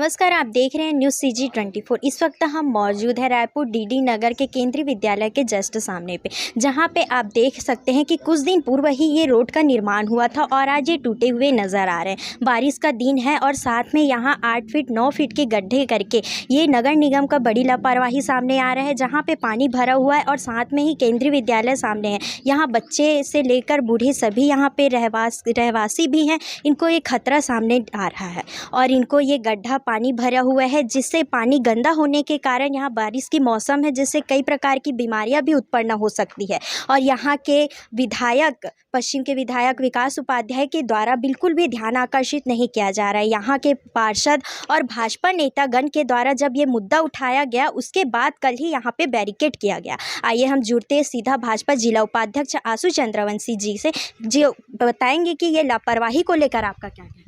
नमस्कार, आप देख रहे हैं न्यूज़ CG 24। इस वक्त हम मौजूद है रायपुर DD नगर के केंद्रीय विद्यालय के जस्ट सामने पे, जहां पे आप देख सकते हैं कि कुछ दिन पूर्व ही ये रोड का निर्माण हुआ था और आज ये टूटे हुए नज़र आ रहे हैं। बारिश का दिन है और साथ में यहां 8 फीट 9 फीट के गड्ढे करके ये नगर निगम का बड़ी लापरवाही सामने आ रहा है, जहाँ पर पानी भरा हुआ है और साथ में ही केंद्रीय विद्यालय सामने है। यहाँ बच्चे से लेकर बूढ़े सभी यहाँ पे रहवासी भी हैं। इनको ये खतरा सामने आ रहा है और इनको ये गड्ढा पानी भरा हुआ है, जिससे पानी गंदा होने के कारण यहाँ बारिश की मौसम है, जिससे कई प्रकार की बीमारियां भी उत्पन्न हो सकती है। और यहाँ के विधायक, पश्चिम के विधायक विकास उपाध्याय के द्वारा बिल्कुल भी ध्यान आकर्षित नहीं किया जा रहा है। यहाँ के पार्षद और भाजपा नेतागण के द्वारा जब ये मुद्दा उठाया गया, उसके बाद कल ही यहाँ पे बैरिकेड किया गया। आइए हम जुड़ते हैं सीधा भाजपा जिला उपाध्यक्ष आशु चंद्रवंशी जी से, जो बताएंगे कि ये लापरवाही को लेकर आपका क्या कहना है।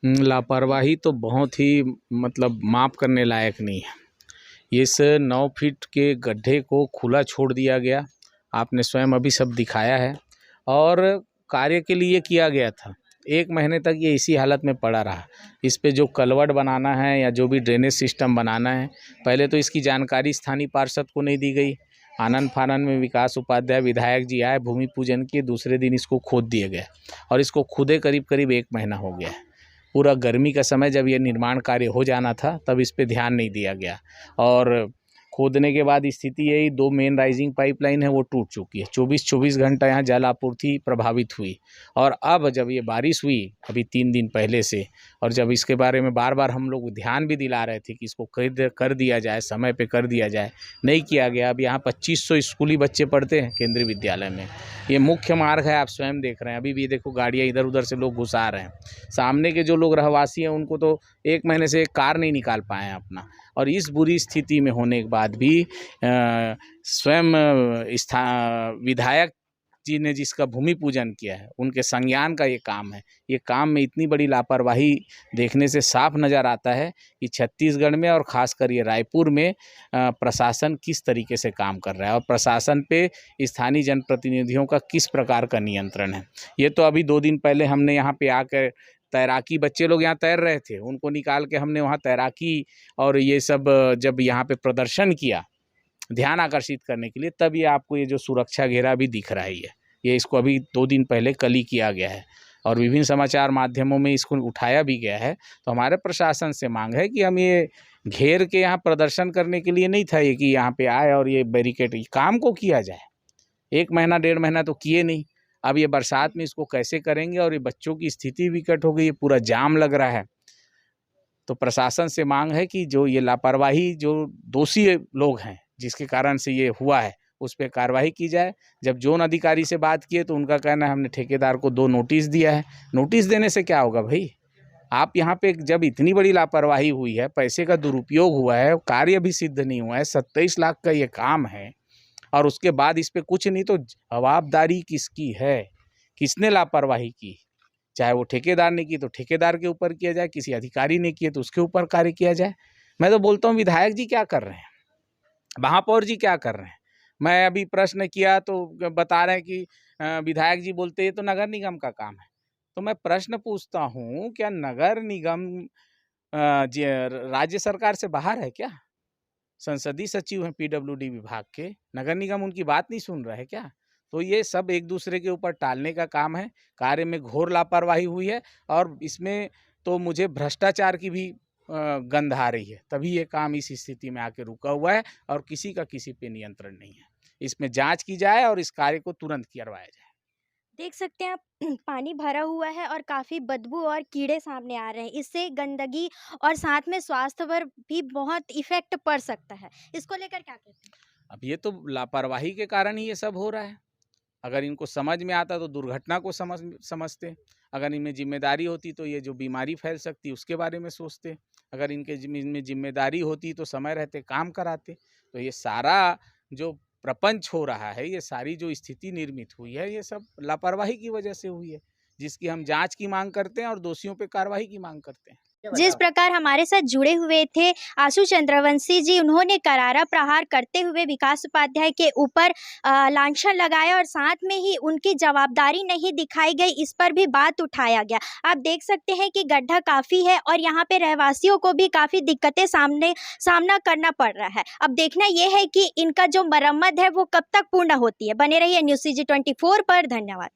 लापरवाही तो बहुत ही माफ़ करने लायक नहीं है। इस 9 फीट के गड्ढे को खुला छोड़ दिया गया, आपने स्वयं अभी सब दिखाया है, और कार्य के लिए किया गया था। 1 महीने तक ये इसी हालत में पड़ा रहा। इस पे जो कलवट बनाना है या जो भी ड्रेनेज सिस्टम बनाना है, पहले तो इसकी जानकारी स्थानीय पार्षद को नहीं दी गई। आनन फानन में विकास उपाध्याय विधायक जी आए, भूमि पूजन के दूसरे दिन इसको खोद दिया गया और इसको खुदे करीब 1 महीना हो गया है। पूरा गर्मी का समय जब ये निर्माण कार्य हो जाना था, तब इस पे ध्यान नहीं दिया गया और खोदने के बाद स्थिति यही 2 मेन राइजिंग पाइपलाइन है, वो टूट चुकी है। 24 घंटा यहाँ जल आपूर्ति प्रभावित हुई। और अब जब ये बारिश हुई अभी 3 दिन पहले से, और जब इसके बारे में बार बार हम लोग ध्यान भी दिला रहे थे कि इसको कर दिया जाए, समय पे कर दिया जाए, नहीं किया गया। अब यहाँ 2500 स्कूली बच्चे पढ़ते हैं केंद्रीय विद्यालय में। ये मुख्य मार्ग है, आप स्वयं देख रहे हैं। अभी भी देखो गाड़ियाँ इधर उधर से लोग घुसा रहे हैं। सामने के जो लोग रहवासी हैं, उनको तो 1 महीने से एक कार नहीं निकाल पाए हैं अपना। और इस बुरी स्थिति में होने के बाद भी स्वयं विधायक जी ने जिसका भूमि पूजन किया है, उनके संज्ञान का ये काम है। ये काम में इतनी बड़ी लापरवाही देखने से साफ नज़र आता है कि छत्तीसगढ़ में और ख़ासकर ये रायपुर में प्रशासन किस तरीके से काम कर रहा है और प्रशासन पे स्थानीय जनप्रतिनिधियों का किस प्रकार का नियंत्रण है। ये तो अभी 2 दिन पहले हमने यहाँ पे आकर तैराकी, बच्चे लोग यहाँ तैर रहे थे, उनको निकाल के हमने वहाँ तैराकी और ये सब जब यहाँ पे प्रदर्शन किया ध्यान आकर्षित करने के लिए, तब ये आपको ये जो सुरक्षा घेरा भी दिख रहा है, ये इसको अभी 2 दिन पहले कल ही किया गया है और विभिन्न समाचार माध्यमों में इसको उठाया भी गया है। तो हमारे प्रशासन से मांग है कि हम ये घेर के यहाँ प्रदर्शन करने के लिए नहीं था, ये कि यहाँ पे आए और ये बैरिकेड काम को किया जाए। 1 महीना 1.5 महीना तो किए नहीं, अब ये बरसात में इसको कैसे करेंगे। और ये बच्चों की स्थिति विकट हो गई, ये पूरा जाम लग रहा है। तो प्रशासन से मांग है कि जो ये लापरवाही, जो दोषी लोग हैं जिसके कारण से ये हुआ है, उस पर कार्रवाई की जाए। जब जोन अधिकारी से बात किए तो उनका कहना है हमने ठेकेदार को 2 नोटिस दिया है। नोटिस देने से क्या होगा भाई? आप यहाँ पे जब इतनी बड़ी लापरवाही हुई है, पैसे का दुरुपयोग हुआ है, कार्य भी सिद्ध नहीं हुआ है, 27 लाख का ये काम है और उसके बाद इस पे कुछ नहीं, तो जवाबदारी किसकी है? किसने लापरवाही की? चाहे वो ठेकेदार ने की तो ठेकेदार के ऊपर किया जाए, किसी अधिकारी ने किए तो उसके ऊपर कार्य किया जाए। मैं तो बोलता हूँ विधायक जी क्या कर रहे हैं, महापौर जी क्या कर रहे हैं? मैं अभी प्रश्न किया तो बता रहे हैं कि विधायक जी बोलते हैं तो नगर निगम का काम है। तो मैं प्रश्न पूछता हूँ, क्या नगर निगम राज्य सरकार से बाहर है क्या? संसदीय सचिव हैं PWD विभाग के, नगर निगम उनकी बात नहीं सुन रहा है क्या? तो ये सब एक दूसरे के ऊपर टालने का काम है। कार्य में घोर लापरवाही हुई है और इसमें तो मुझे भ्रष्टाचार की भी गंध आ रही है, तभी ये काम इस स्थिति में आके रुका हुआ है और किसी का किसी पे नियंत्रण नहीं है। इसमें जांच की जाए और इस कार्य को तुरंत करवाया जाए। देख सकते हैं आप, पानी भरा हुआ है और काफ़ी बदबू और कीड़े सामने आ रहे हैं। इससे गंदगी और साथ में स्वास्थ्य पर भी बहुत इफ़ेक्ट पड़ सकता है। इसको लेकर क्या कहते हैं? अब ये तो लापरवाही के कारण ही ये सब हो रहा है। अगर इनको समझ में आता तो दुर्घटना को समझते। अगर इनमें जिम्मेदारी होती तो ये जो बीमारी फैल सकती उसके बारे में सोचते। अगर इनमें जिम्मेदारी होती तो समय रहते काम कराते। तो ये सारा जो प्रपंच हो रहा है, ये सारी जो स्थिति निर्मित हुई है, ये सब लापरवाही की वजह से हुई है, जिसकी हम जांच की मांग करते हैं और दोषियों पे कार्रवाई की मांग करते हैं। जिस प्रकार हमारे साथ जुड़े हुए थे आशु चंद्रवंशी जी, उन्होंने करारा प्रहार करते हुए विकास उपाध्याय के ऊपर लांछन लगाया और साथ में ही उनकी जवाबदारी नहीं दिखाई गई, इस पर भी बात उठाया गया। आप देख सकते हैं कि गड्ढा काफ़ी है और यहाँ पे रहवासियों को भी काफ़ी दिक्कतें सामना करना पड़ रहा है। अब देखना यह है कि इनका जो मरम्मत है वो कब तक पूर्ण होती है। बने रहिए न्यूज़ CG 24 पर। धन्यवाद।